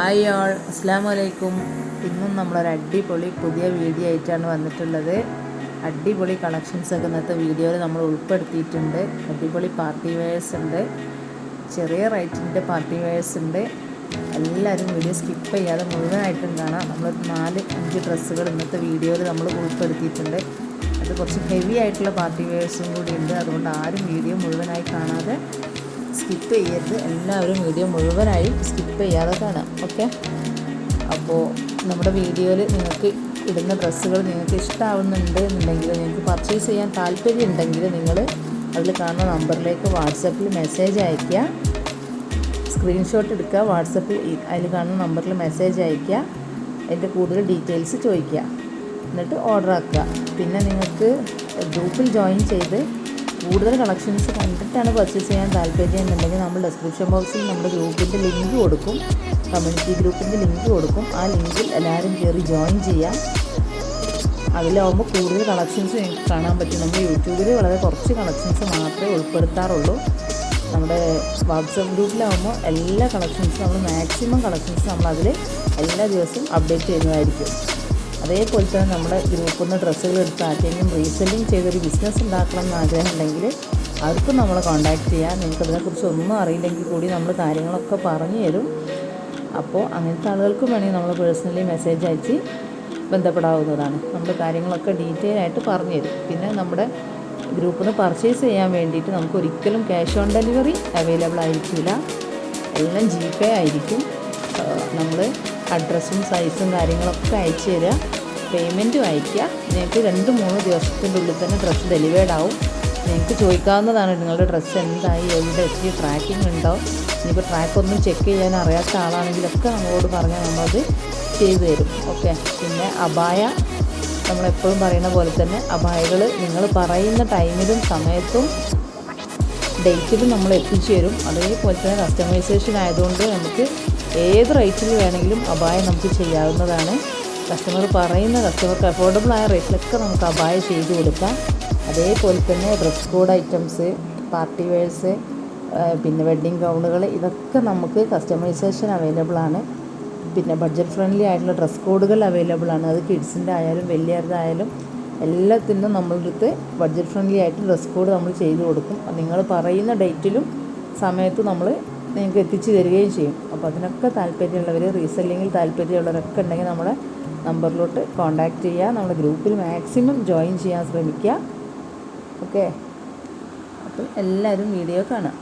Hi ആൾ, അസ്സലാമു അലൈക്കും. ഇന്നും നമ്മളൊരു അടിപൊളി പുതിയ വീഡിയോ ആയിട്ടാണ് വന്നിട്ടുള്ളത്. അടിപൊളി കളക്ഷൻസൊക്കെ ഇന്നത്തെ വീഡിയോയിൽ നമ്മൾ ഉൾപ്പെടുത്തിയിട്ടുണ്ട്. അടിപൊളി പാർട്ടി വെയേഴ്സ് ഉണ്ട്, ചെറിയ റേറ്റിൻ്റെ പാർട്ടി വെയേഴ്സ് ഉണ്ട്. എല്ലാവരും വീഡിയോ സ്കിപ്പ് ചെയ്യാതെ മുഴുവനായിട്ടും കാണാം. നമ്മൾ 4-5 ഡ്രസ്സുകൾ ഇന്നത്തെ വീഡിയോയിൽ നമ്മൾ ഉൾപ്പെടുത്തിയിട്ടുണ്ട്. അത് കുറച്ച് ഹെവി ആയിട്ടുള്ള പാർട്ടി വെയേഴ്സും കൂടി ഉണ്ട്. അതുകൊണ്ട് ആരും വീഡിയോ മുഴുവനായി കാണാതെ സ്കിപ്പ് ചെയ്യരുത്. എല്ലാവരും വീഡിയോ മുഴുവനായും സ്കിപ്പ് ചെയ്യാതെ കാണാം. ഓക്കെ, അപ്പോൾ നമ്മുടെ വീഡിയോയിൽ നിങ്ങൾക്ക് ഇടുന്ന ഡ്രസ്സുകൾ നിങ്ങൾക്ക് ഇഷ്ടമാവുന്നുണ്ട് എന്നുണ്ടെങ്കിൽ, നിങ്ങൾക്ക് പർച്ചേസ് ചെയ്യാൻ താല്പര്യം ഉണ്ടെങ്കിൽ നിങ്ങൾ അതിൽ കാണുന്ന നമ്പറിലേക്ക് വാട്സപ്പിൽ മെസ്സേജ് അയയ്ക്കുക. സ്ക്രീൻഷോട്ട് എടുക്കുക, വാട്സപ്പിൽ അതിൽ കാണുന്ന നമ്പറിൽ മെസ്സേജ് അയയ്ക്കുക. അതിൻ്റെ കൂടുതൽ ഡീറ്റെയിൽസ് ചോദിക്കുക, എന്നിട്ട് ഓർഡർ ആക്കുക. പിന്നെ നിങ്ങൾക്ക് ഗ്രൂപ്പിൽ ജോയിൻ ചെയ്ത് കൂടുതൽ കളക്ഷൻസ് കണ്ടിട്ടാണ് പർച്ചേസ് ചെയ്യാൻ താല്പര്യം എന്നുണ്ടെങ്കിൽ നമ്മൾ ഡിസ്ക്രിപ്ഷൻ ബോക്സിൽ നമ്മുടെ ഗ്രൂപ്പിൻ്റെ ലിങ്ക് കൊടുക്കും, കമ്മ്യൂണിറ്റി ഗ്രൂപ്പിൻ്റെ ലിങ്ക് കൊടുക്കും. ആ ലിങ്കിൽ എല്ലാവരും കയറി ജോയിൻ ചെയ്യാം. അതിലാവുമ്പോൾ കൂടുതൽ കളക്ഷൻസ് നിങ്ങൾക്ക് കാണാൻ പറ്റും. നമ്മൾ യൂട്യൂബിൽ വളരെ കുറച്ച് കളക്ഷൻസ് മാത്രമേ ഉൾപ്പെടുത്താറുള്ളൂ. നമ്മുടെ വാട്സപ്പ് ഗ്രൂപ്പിലാവുമ്പോൾ എല്ലാ കളക്ഷൻസും നമ്മൾ മാക്സിമം കളക്ഷൻസ് നമ്മളതിൽ എല്ലാ ദിവസവും അപ്ഡേറ്റ് ചെയ്യുന്നതായിരിക്കും. അതേപോലെ തന്നെ നമ്മുടെ ഗ്രൂപ്പിൽ നിന്ന് ഡ്രസ്സുകൾ എടുത്ത് ആർക്കെങ്കിലും റീസെല്ലിങ് ചെയ്തൊരു ബിസിനസ് ഉണ്ടാക്കണം എന്ന് ആഗ്രഹം ഉണ്ടെങ്കിൽ അവർക്കും നമ്മളെ കോൺടാക്റ്റ് ചെയ്യാം. നിങ്ങൾക്ക് അതിനെക്കുറിച്ച് ഒന്നും അറിയില്ലെങ്കിൽ കൂടി നമ്മൾ കാര്യങ്ങളൊക്കെ പറഞ്ഞു തരും. അപ്പോൾ അങ്ങനത്തെ ആളുകൾക്കും വേണമെങ്കിൽ നമ്മൾ പേഴ്സണലി മെസ്സേജ് അയച്ച് ബന്ധപ്പെടാവുന്നതാണ്. നമ്മൾ കാര്യങ്ങളൊക്കെ ഡീറ്റെയിൽ ആയിട്ട് പറഞ്ഞു തരും. പിന്നെ നമ്മുടെ ഗ്രൂപ്പിൽ നിന്ന് പർച്ചേസ് ചെയ്യാൻ വേണ്ടിയിട്ട് നമുക്ക് ഒരിക്കലും ക്യാഷ് ഓൺ ഡെലിവറി അവൈലബിൾ ആയിരിക്കില്ല. എല്ലാം GPay ആയിരിക്കും. നമ്മൾ അഡ്രസ്സും സൈസും കാര്യങ്ങളൊക്കെ അയച്ചു തരിക, പേയ്മെൻറ്റും അയയ്ക്കുക. നിങ്ങൾക്ക് 2-3 ദിവസത്തിൻ്റെ ഉള്ളിൽ തന്നെ ഡ്രസ്സ് ഡെലിവേർഡ് ആവും. നിങ്ങൾക്ക് ചോദിക്കാവുന്നതാണ് നിങ്ങളുടെ ഡ്രസ്സ് എന്തായി, എവിടെ എത്തി, ട്രാക്കിംഗ് ഉണ്ടോ. ഇനിയിപ്പോൾ ട്രാക്കൊന്നും ചെക്ക് ചെയ്യാൻ അറിയാത്ത ആളാണെങ്കിലൊക്കെ നമ്മളോട് പറഞ്ഞാൽ നമ്മളത് ചെയ്തു തരും. ഓക്കെ, പിന്നെ അബായ നമ്മളെപ്പോഴും പറയുന്ന പോലെ തന്നെ അബായകൾ നിങ്ങൾ പറയുന്ന ടൈമിലും സമയത്തും ഡേറ്റിലും നമ്മൾ എത്തിച്ചു തരും. അതേപോലെ തന്നെ കസ്റ്റമൈസേഷൻ ആയതുകൊണ്ട് നമുക്ക് ഏത് റേറ്റിൽ വേണമെങ്കിലും അബായ നമുക്ക് ചെയ്യാവുന്നതാണ്. കസ്റ്റമർക്ക് അഫോർഡബിൾ ആയ റേറ്റിലൊക്കെ നമുക്ക് അബായ ചെയ്ത് കൊടുക്കാം. അതേപോലെ തന്നെ dress code items, party wears, പിന്നെ വെഡ്ഡിങ് ഗൗണുകൾ, ഇതൊക്കെ നമുക്ക് കസ്റ്റമൈസേഷൻ അവൈലബിൾ ആണ്. പിന്നെ ബഡ്ജറ്റ് ഫ്രണ്ട്ലി ആയിട്ടുള്ള ഡ്രസ് കോഡുകൾ അവൈലബിൾ ആണ്. അത് കിഡ്സിൻ്റെ ആയാലും വലിയവരുതായാലും എല്ലാത്തിനും നമ്മളുടെ അടുത്ത് ബഡ്ജറ്റ് ഫ്രണ്ട്ലി ആയിട്ട് ഡ്രസ് കോഡ് നമ്മൾ ചെയ്ത് കൊടുക്കും. നിങ്ങൾ പറയുന്ന ഡേറ്റിലും സമയത്തും നമ്മൾ നിങ്ങൾക്ക് എത്തിച്ചു തരികയും ചെയ്യും. അപ്പോൾ അതിനൊക്കെ താല്പര്യമുള്ളവർ, റീസെല്ലിങ്ങിൽ താല്പര്യമുള്ളവരൊക്കെ ഉണ്ടെങ്കിൽ നമ്മളെ നമ്പറിലോട്ട് കോൺടാക്റ്റ് ചെയ്യുക. നമ്മുടെ ഗ്രൂപ്പിൽ മാക്സിമം ജോയിൻ ചെയ്യാൻ ശ്രമിക്കുക. ഓക്കെ, അപ്പോൾ എല്ലാവരും വീഡിയോ കാണാം.